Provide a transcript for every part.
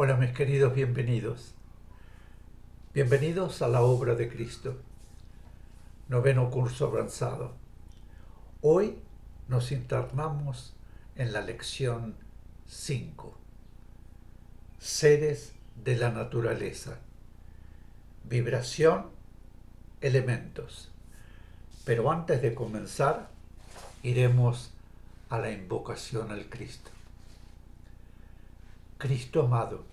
Hola mis queridos, bienvenidos. Bienvenidos a la obra de Cristo. Noveno curso avanzado. Hoy nos internamos en la lección 5. Seres de la naturaleza. Vibración, elementos. Pero antes de comenzar, iremos a la invocación al Cristo. Cristo amado,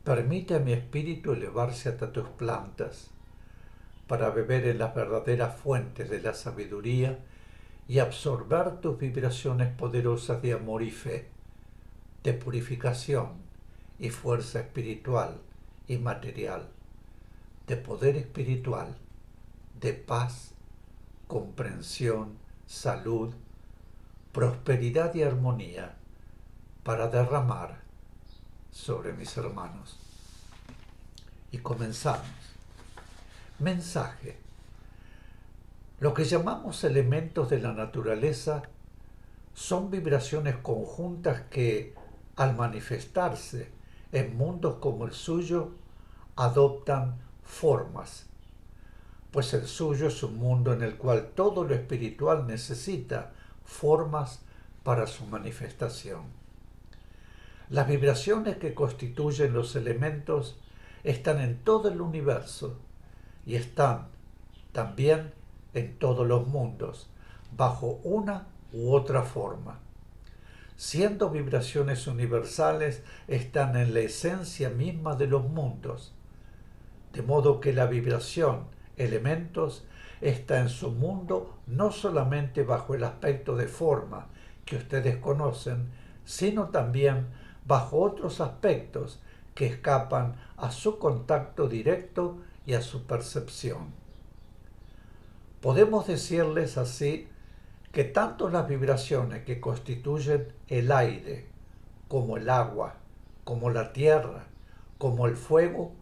permite a mi espíritu elevarse hasta tus plantas, para beber en las verdaderas fuentes de la sabiduría y absorber tus vibraciones poderosas de amor y fe, de purificación y fuerza espiritual y material, de poder espiritual, de paz, comprensión, salud, prosperidad y armonía, para derramar sobre mis hermanos. Y comenzamos. Mensaje. Lo que llamamos elementos de la naturaleza son vibraciones conjuntas que, al manifestarse en mundos como el suyo, adoptan formas, pues el suyo es un mundo en el cual todo lo espiritual necesita formas para su manifestación. Las vibraciones que constituyen los elementos están en todo el universo y están también en todos los mundos, bajo una u otra forma. Siendo vibraciones universales, están en la esencia misma de los mundos, de modo que la vibración, elementos, está en su mundo no solamente bajo el aspecto de forma que ustedes conocen, sino también bajo otros aspectos que escapan a su contacto directo y a su percepción. Podemos decirles así que tanto las vibraciones que constituyen el aire, como el agua, como la tierra, como el fuego,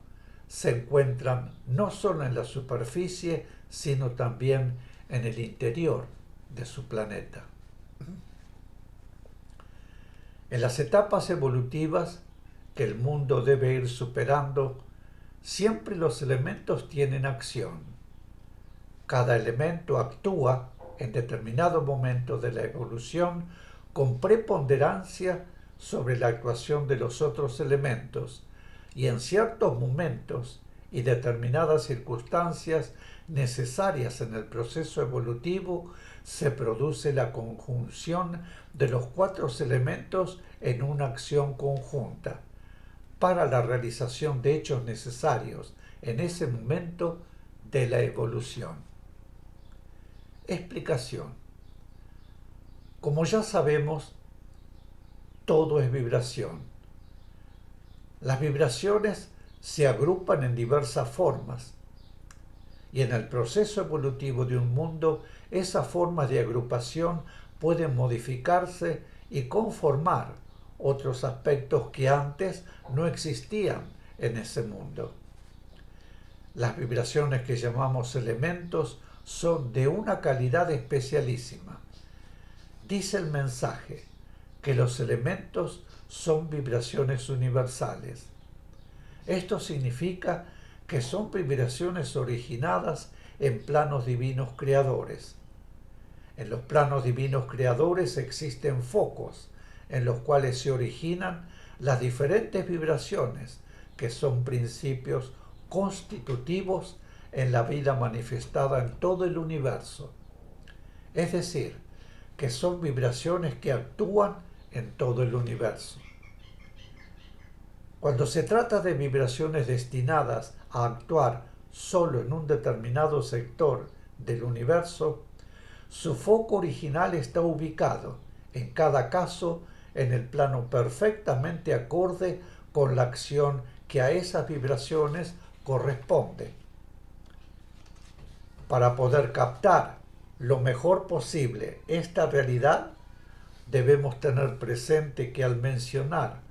se encuentran no solo en la superficie, sino también en el interior de su planeta. En las etapas evolutivas que el mundo debe ir superando, siempre los elementos tienen acción. Cada elemento actúa en determinado momento de la evolución con preponderancia sobre la actuación de los otros elementos, y en ciertos momentos y determinadas circunstancias necesarias en el proceso evolutivo se produce la conjunción de los cuatro elementos en una acción conjunta para la realización de hechos necesarios en ese momento de la evolución. Explicación. Como ya sabemos, todo es vibración. Las vibraciones se agrupan en diversas formas y en el proceso evolutivo de un mundo, esas formas de agrupación pueden modificarse y conformar otros aspectos que antes no existían en ese mundo. Las vibraciones que llamamos elementos son de una calidad especialísima. Dice el mensaje que los elementos son vibraciones universales. Esto significa que son vibraciones originadas en planos divinos creadores. En los planos divinos creadores existen focos en los cuales se originan las diferentes vibraciones que son principios constitutivos en la vida manifestada en todo el universo. Es decir, que son vibraciones que actúan en todo el universo. Cuando se trata de vibraciones destinadas a actuar solo en un determinado sector del universo, su foco original está ubicado, en cada caso, en el plano perfectamente acorde con la acción que a esas vibraciones corresponde. Para poder captar lo mejor posible esta realidad, debemos tener presente que al mencionar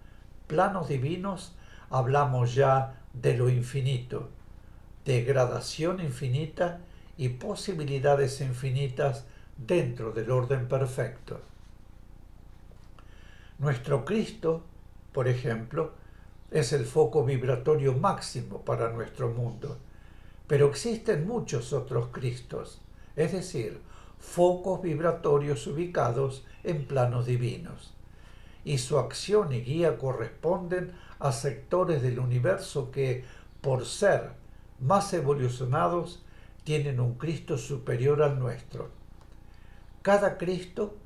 planos divinos hablamos ya de lo infinito, de gradación infinita y posibilidades infinitas dentro del orden perfecto. Nuestro Cristo, por ejemplo, es el foco vibratorio máximo para nuestro mundo, pero existen muchos otros Cristos, es decir, focos vibratorios ubicados en planos divinos, y su acción y guía corresponden a sectores del universo que, por ser más evolucionados, tienen un Cristo superior al nuestro. Cada Cristo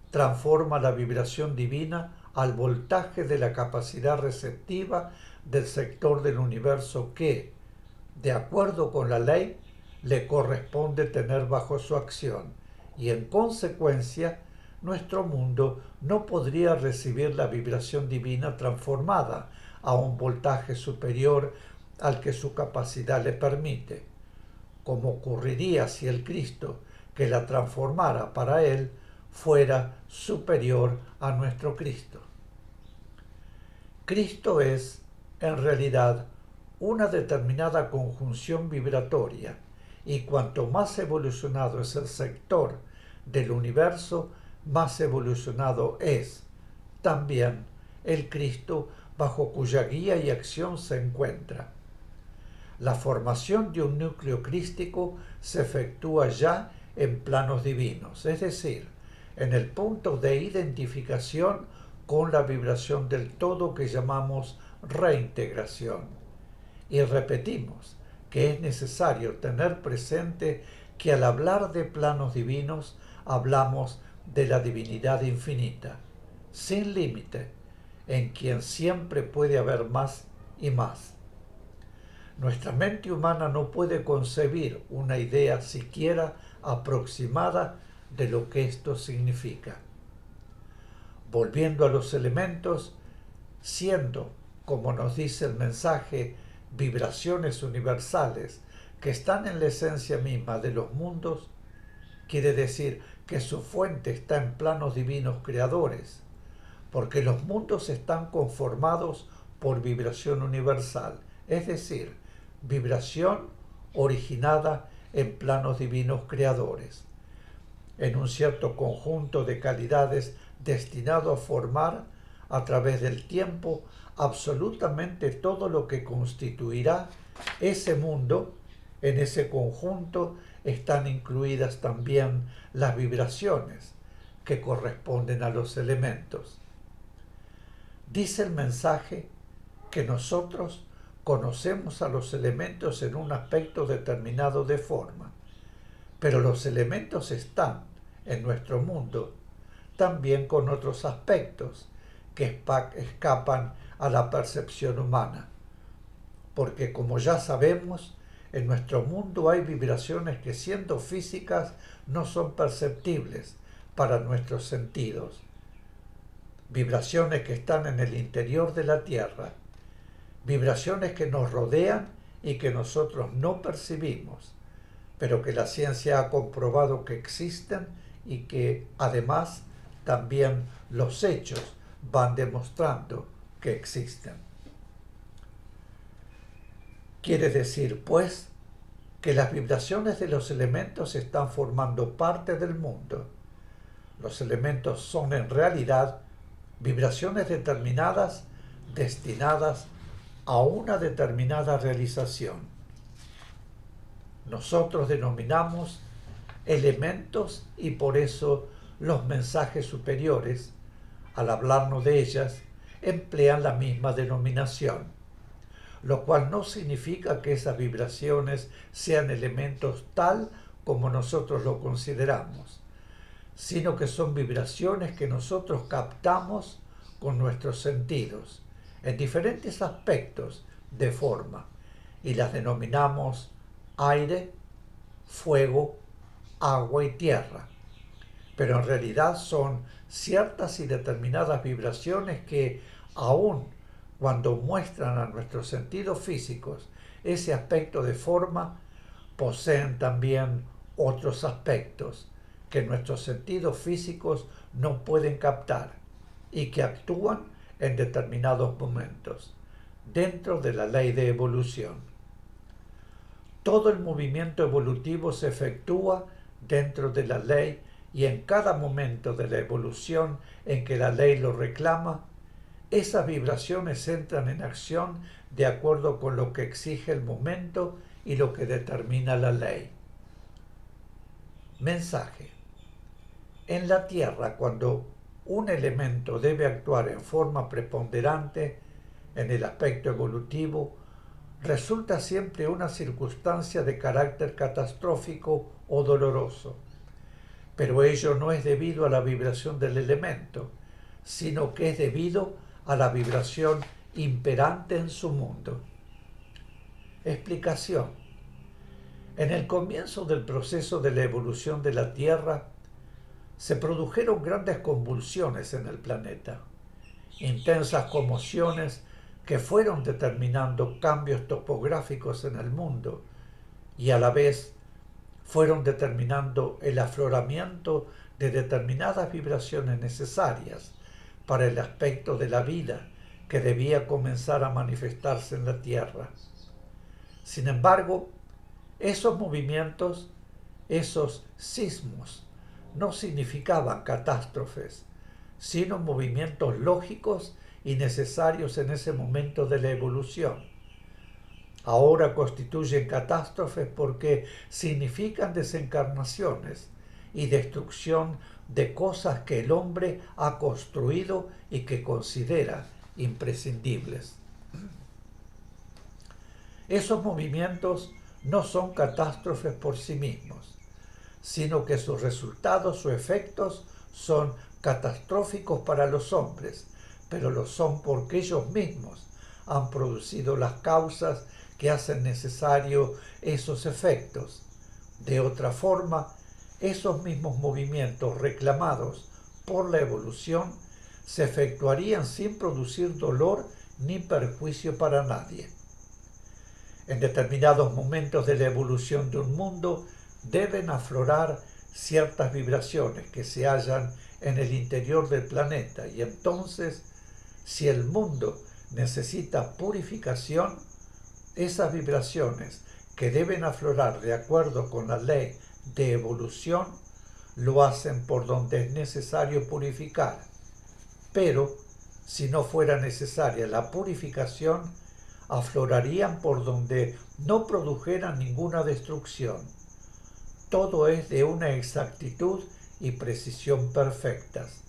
transforma la vibración divina al voltaje de la capacidad receptiva del sector del universo que, de acuerdo con la ley, le corresponde tener bajo su acción, y en consecuencia nuestro mundo no podría recibir la vibración divina transformada a un voltaje superior al que su capacidad le permite, como ocurriría si el Cristo que la transformara para él fuera superior a nuestro Cristo. Cristo es, en realidad, una determinada conjunción vibratoria, y cuanto más evolucionado es el sector del universo, más evolucionado es también el Cristo bajo cuya guía y acción se encuentra. La formación de un núcleo crístico se efectúa ya en planos divinos, es decir, en el punto de identificación con la vibración del todo que llamamos reintegración. Y repetimos que es necesario tener presente que al hablar de planos divinos hablamos de la divinidad infinita, sin límite, en quien siempre puede haber más y más. Nuestra mente humana no puede concebir una idea siquiera aproximada de lo que esto significa. Volviendo a los elementos, siendo, como nos dice el mensaje, vibraciones universales que están en la esencia misma de los mundos, quiere decir que su fuente está en planos divinos creadores, porque los mundos están conformados por vibración universal, es decir, vibración originada en planos divinos creadores, en un cierto conjunto de calidades destinado a formar a través del tiempo absolutamente todo lo que constituirá ese mundo. En ese conjunto están incluidas también las vibraciones que corresponden a los elementos. Dice el mensaje que nosotros conocemos a los elementos en un aspecto determinado de forma, pero los elementos están en nuestro mundo también con otros aspectos que escapan a la percepción humana, porque como ya sabemos, en nuestro mundo hay vibraciones que, siendo físicas, no son perceptibles para nuestros sentidos, vibraciones que están en el interior de la Tierra, vibraciones que nos rodean y que nosotros no percibimos, pero que la ciencia ha comprobado que existen y que además también los hechos van demostrando que existen. Quiere decir, pues, que las vibraciones de los elementos están formando parte del mundo. Los elementos son en realidad vibraciones determinadas destinadas a una determinada realización. Nosotros denominamos elementos y por eso los mensajes superiores, al hablarnos de ellas, emplean la misma denominación, lo cual no significa que esas vibraciones sean elementos tal como nosotros lo consideramos, sino que son vibraciones que nosotros captamos con nuestros sentidos en diferentes aspectos de forma y las denominamos aire, fuego, agua y tierra. Pero en realidad son ciertas y determinadas vibraciones que, aun cuando muestran a nuestros sentidos físicos ese aspecto de forma, poseen también otros aspectos que nuestros sentidos físicos no pueden captar y que actúan en determinados momentos, dentro de la ley de evolución. Todo el movimiento evolutivo se efectúa dentro de la ley y en cada momento de la evolución en que la ley lo reclama, esas vibraciones entran en acción de acuerdo con lo que exige el momento y lo que determina la ley. Mensaje. En la Tierra, cuando un elemento debe actuar en forma preponderante en el aspecto evolutivo, resulta siempre una circunstancia de carácter catastrófico o doloroso. Pero ello no es debido a la vibración del elemento, sino que es debido a la vibración imperante en su mundo. Explicación. En el comienzo del proceso de la evolución de la Tierra, se produjeron grandes convulsiones en el planeta, intensas conmociones que fueron determinando cambios topográficos en el mundo y a la vez fueron determinando el afloramiento de determinadas vibraciones necesarias para el aspecto de la vida que debía comenzar a manifestarse en la Tierra. Sin embargo, esos movimientos, esos sismos, no significaban catástrofes, sino movimientos lógicos y necesarios en ese momento de la evolución. Ahora constituyen catástrofes porque significan desencarnaciones y destrucción de cosas que el hombre ha construido y que considera imprescindibles. Esos movimientos no son catástrofes por sí mismos, sino que sus resultados o efectos son catastróficos para los hombres, pero lo son porque ellos mismos han producido las causas que hacen necesario esos efectos. De otra forma, esos mismos movimientos reclamados por la evolución se efectuarían sin producir dolor ni perjuicio para nadie. En determinados momentos de la evolución de un mundo deben aflorar ciertas vibraciones que se hallan en el interior del planeta y entonces, si el mundo necesita purificación, esas vibraciones que deben aflorar de acuerdo con la ley de evolución lo hacen por donde es necesario purificar. Pero, si no fuera necesaria la purificación, aflorarían por donde no produjeran ninguna destrucción. Todo es de una exactitud y precisión perfectas.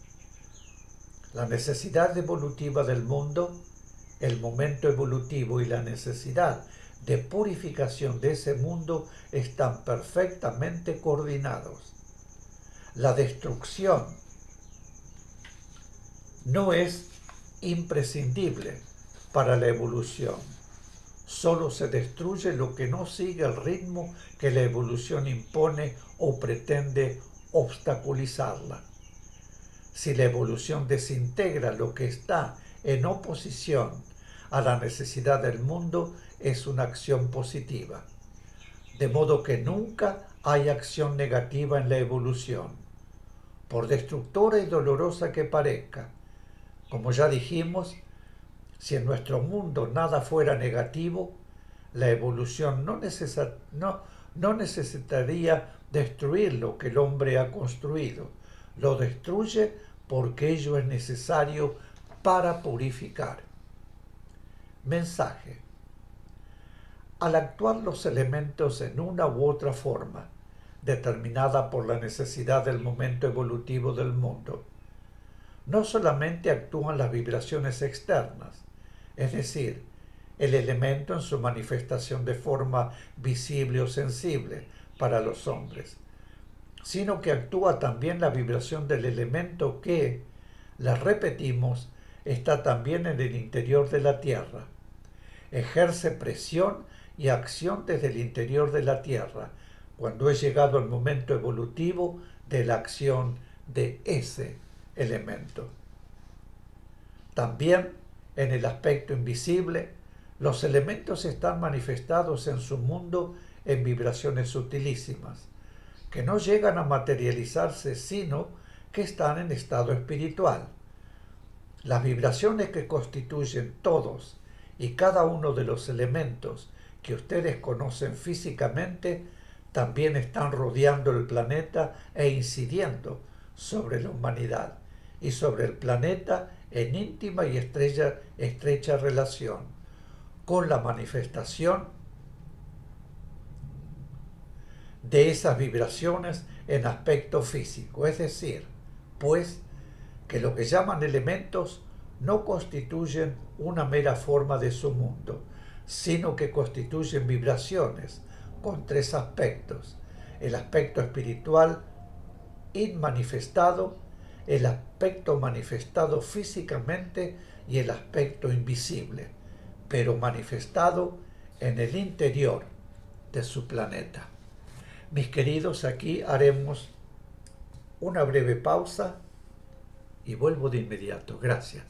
La necesidad evolutiva del mundo, el momento evolutivo y la necesidad de purificación de ese mundo están perfectamente coordinados. La destrucción no es imprescindible para la evolución. Solo se destruye lo que no sigue el ritmo que la evolución impone o pretende obstaculizarla. Si la evolución desintegra lo que está en oposición a la necesidad del mundo, es una acción positiva. De modo que nunca hay acción negativa en la evolución, por destructora y dolorosa que parezca. Como ya dijimos, si en nuestro mundo nada fuera negativo, la evolución no necesitaría destruir lo que el hombre ha construido. Lo destruye porque ello es necesario para purificar. Mensaje. Al actuar los elementos en una u otra forma, determinada por la necesidad del momento evolutivo del mundo, no solamente actúan las vibraciones externas, es decir, el elemento en su manifestación de forma visible o sensible para los hombres, sino que actúa también la vibración del elemento que, la repetimos, está también en el interior de la Tierra. Ejerce presión y acción desde el interior de la Tierra, cuando es llegado el momento evolutivo de la acción de ese elemento. También, en el aspecto invisible, los elementos están manifestados en su mundo en vibraciones sutilísimas, que no llegan a materializarse sino que están en estado espiritual. Las vibraciones que constituyen todos y cada uno de los elementos que ustedes conocen físicamente también están rodeando el planeta e incidiendo sobre la humanidad y sobre el planeta en íntima y estrecha relación con la manifestación de esas vibraciones en aspecto físico. Es decir, pues, que lo que llaman elementos no constituyen una mera forma de su mundo, sino que constituyen vibraciones con tres aspectos: el aspecto espiritual inmanifestado, el aspecto manifestado físicamente y el aspecto invisible, pero manifestado en el interior de su planeta. Mis queridos, aquí haremos una breve pausa y vuelvo de inmediato. Gracias.